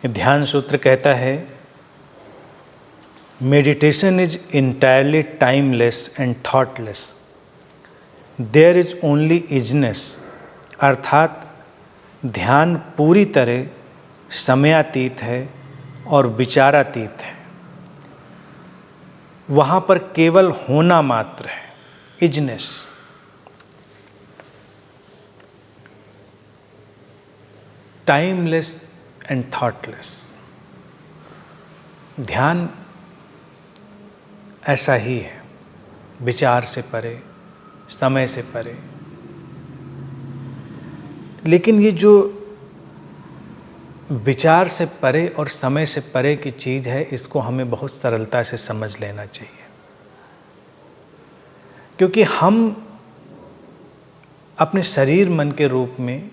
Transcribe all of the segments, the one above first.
ध्यान सूत्र कहता है, meditation is entirely timeless and thoughtless, there is only easiness. अर्थात ध्यान पूरी तरह समयातीत है और विचारातीत है, वहाँ पर केवल होना मात्र है, इजनेस। Timeless and thoughtless. ध्यान ऐसा ही है, विचार से परे, समय से परे। लेकिन ये जो विचार से परे और समय से परे की चीज़ है, इसको हमें बहुत सरलता से समझ लेना चाहिए, क्योंकि हम अपने शरीर मन के रूप में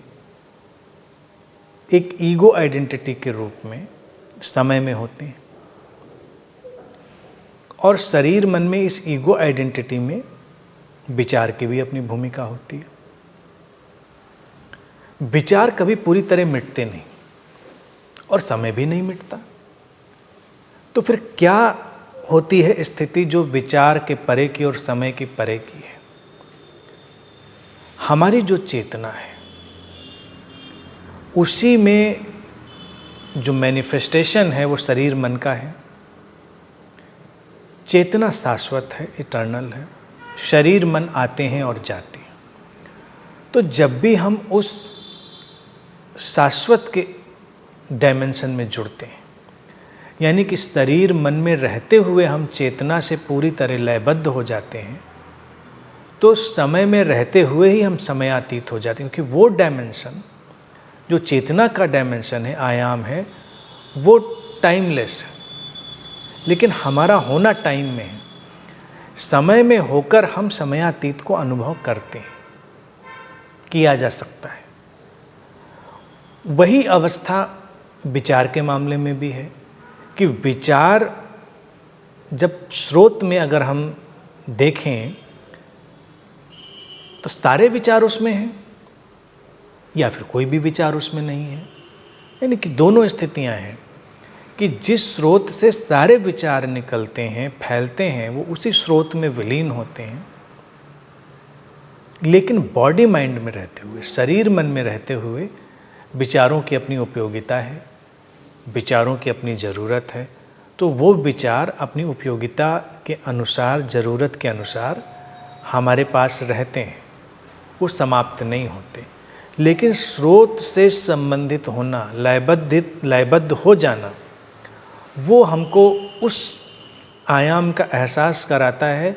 एक ईगो आइडेंटिटी के रूप में समय में होते हैं, और शरीर मन में इस ईगो आइडेंटिटी में विचार की भी अपनी भूमिका होती है। विचार कभी पूरी तरह मिटते नहीं और समय भी नहीं मिटता। तो फिर क्या होती है स्थिति जो विचार के परे की और समय की परे की है? हमारी जो चेतना है, उसी में जो मैनिफेस्टेशन है वो शरीर मन का है। चेतना शाश्वत है, इटर्नल है। शरीर मन आते हैं और जाते हैं। तो जब भी हम उस शाश्वत के डायमेंशन में जुड़ते हैं, यानी कि शरीर मन में रहते हुए हम चेतना से पूरी तरह लयबद्ध हो जाते हैं, तो समय में रहते हुए ही हम समयातीत हो जाते हैं, क्योंकि वो डायमेंशन जो चेतना का डायमेंशन है, आयाम है, वो टाइमलेस है। लेकिन हमारा होना टाइम में है। समय में होकर हम समयातीत को अनुभव करते हैं, किया जा सकता है। वही अवस्था विचार के मामले में भी है कि विचार जब स्रोत में अगर हम देखें तो सारे विचार उसमें हैं या फिर कोई भी विचार उसमें नहीं है। यानी कि दोनों स्थितियां हैं कि जिस स्रोत से सारे विचार निकलते हैं, फैलते हैं, वो उसी स्रोत में विलीन होते हैं। लेकिन बॉडी माइंड में रहते हुए, शरीर मन में रहते हुए विचारों की अपनी उपयोगिता है, विचारों की अपनी ज़रूरत है। तो वो विचार अपनी उपयोगिता के अनुसार, ज़रूरत के अनुसार हमारे पास रहते हैं, वो समाप्त नहीं होते। लेकिन स्रोत से संबंधित होना, लयबद्ध हो जाना, वो हमको उस आयाम का एहसास कराता है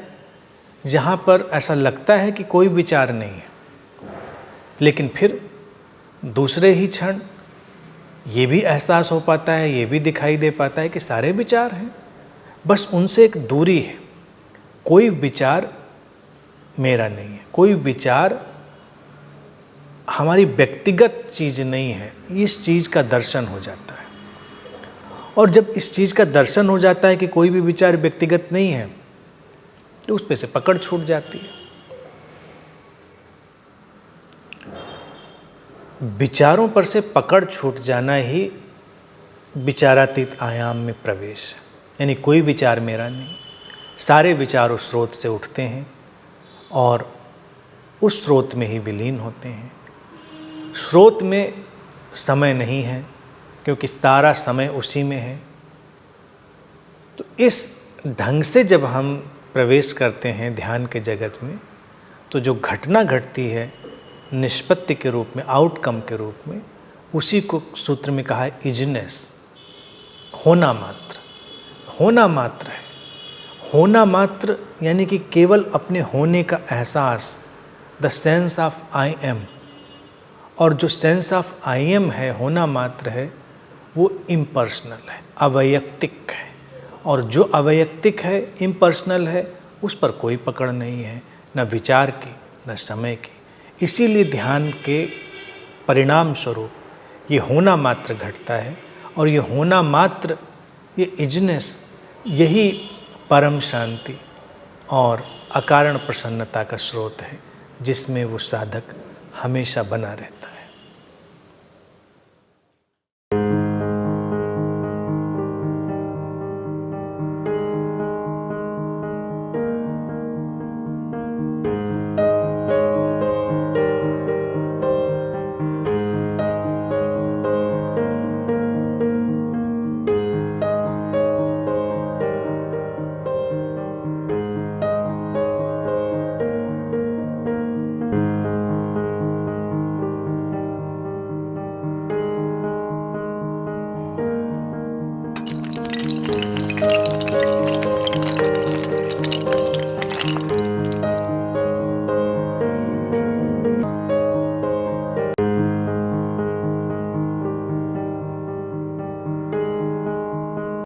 जहाँ पर ऐसा लगता है कि कोई विचार नहीं है, लेकिन फिर दूसरे ही क्षण ये भी एहसास हो पाता है, ये भी दिखाई दे पाता है कि सारे विचार हैं, बस उनसे एक दूरी है। कोई विचार मेरा नहीं है, कोई विचार हमारी व्यक्तिगत चीज़ नहीं है। इस चीज़ का दर्शन हो जाता है, और जब इस चीज़ का दर्शन हो जाता है कि कोई भी विचार व्यक्तिगत नहीं है, तो उस पे से पकड़ छूट जाती है। विचारों पर से पकड़ छूट जाना ही विचारातीत आयाम में प्रवेश है। यानी कोई विचार मेरा नहीं, सारे विचार उस स्रोत से उठते हैं और उस स्रोत में ही विलीन होते हैं। स्रोत में समय नहीं है, क्योंकि सारा समय उसी में है। तो इस ढंग से जब हम प्रवेश करते हैं ध्यान के जगत में, तो जो घटना घटती है निष्पत्ति के रूप में, आउटकम के रूप में, उसी को सूत्र में कहा है इजनेस, होना मात्र। होना मात्र है। होना मात्र यानी कि केवल अपने होने का एहसास, the sense of I am. और जो सेंस ऑफ आई एम है, होना मात्र है, वो इम्पर्सनल है, अवैयक्तिक है। और जो अवैयक्तिक है, इम्पर्सनल है, उस पर कोई पकड़ नहीं है, न विचार की न समय की। इसीलिए ध्यान के परिणाम स्वरूप ये होना मात्र घटता है, और ये होना मात्र, ये इजनेस, यही परम शांति और अकारण प्रसन्नता का स्रोत है, जिसमें वो साधक हमेशा बना रहता है। है।